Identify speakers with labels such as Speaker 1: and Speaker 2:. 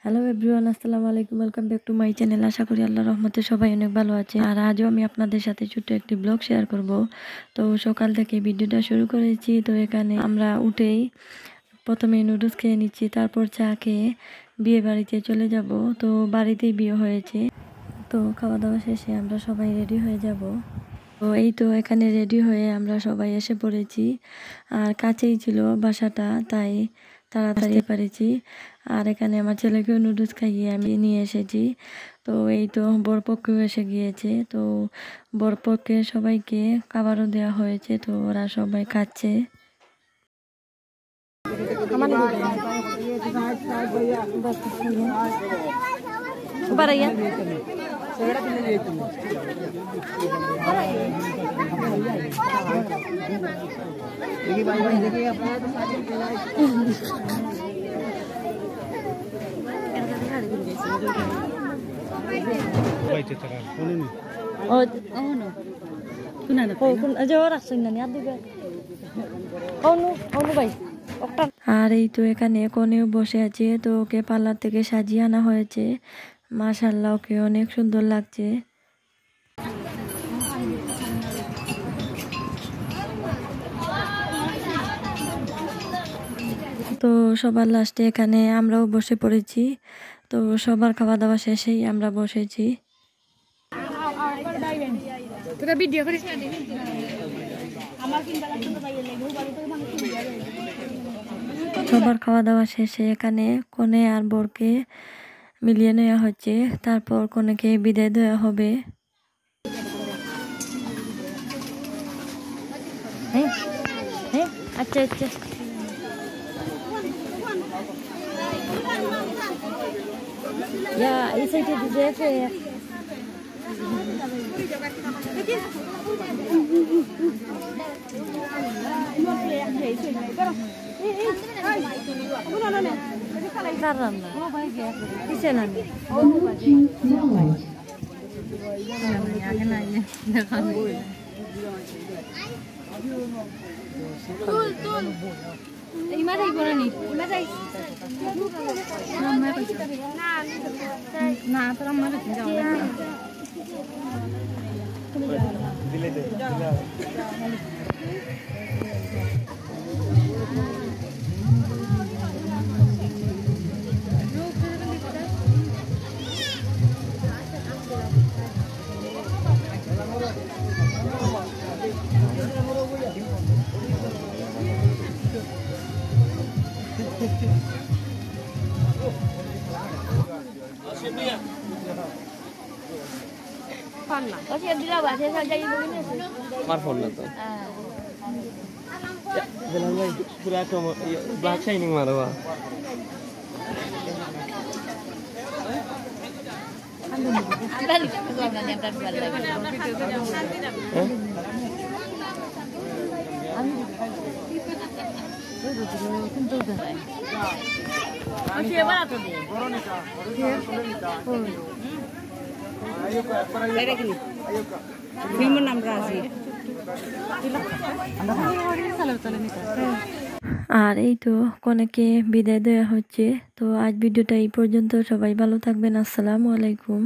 Speaker 1: Hello everyone, আসসালামু আলাইকুম। Welcome back to my channel. আশা করি আল্লাহর রহমতে সবাই অনেক ভালো আছে। আর আজও আমি আপনাদের সাথে ছোট্ট একটি ব্লগ শেয়ার করব। তো সকাল থেকে ভিডিওটা শুরু করেছি। তো এখানে আমরা উঠেই প্রথমে নুডলস খেয়ে নিচ্ছি, তারপর চা খেয়ে বিয়ে বাড়িতে চলে যাব। তো বাড়িতেই বিয়ে হয়েছে। তো খাওয়া দাওয়া শেষে আমরা সবাই রেডি হয়ে যাব। তো এই তো এখানে রেডি হয়ে আমরা সবাই এসে পড়েছি। আর কাছেই ছিল বাসাটা, তাই তাড়াতাড়ি পারেছি। আর এখানে আমার ছেলেকেও নুডলস খাইয়ে আমি নিয়ে এসেছি। তো এই তো বরপক্ষও এসে গিয়েছে। তো বরপক্ষে সবাইকে খাবারও দেওয়া হয়েছে। তো ওরা সবাই খাচ্ছে। আর এই তো এখানে কনেও বসে আছে। তো ওকে পার্লার থেকে সাজিয়ে আনা হয়েছে। মাশাআল্লাহ, ওকে অনেক সুন্দর লাগছে। তো সবার লাস্টে এখানে আমরাও বসে পড়েছি। তো সবার খাওয়া দাওয়া শেষেই আমরা বসেছি। সবার খাওয়া দাওয়া শেষে এখানে কনে আর বরকে মিলিয়ে নেওয়া হচ্ছে। তারপর কনেকে বিদায় দেওয়া হবে। আচ্ছা আচ্ছা, এই সাইডে দিতে
Speaker 2: আমার ফোন না তো পুরা ব্ল্যাক শাইনিং মারবা
Speaker 1: আর এই তো কনেকে বিদায় দেওয়া হচ্ছে। তো আজ ভিডিওটা এই পর্যন্ত। সবাই ভালো থাকবেন। আসসালামু আলাইকুম।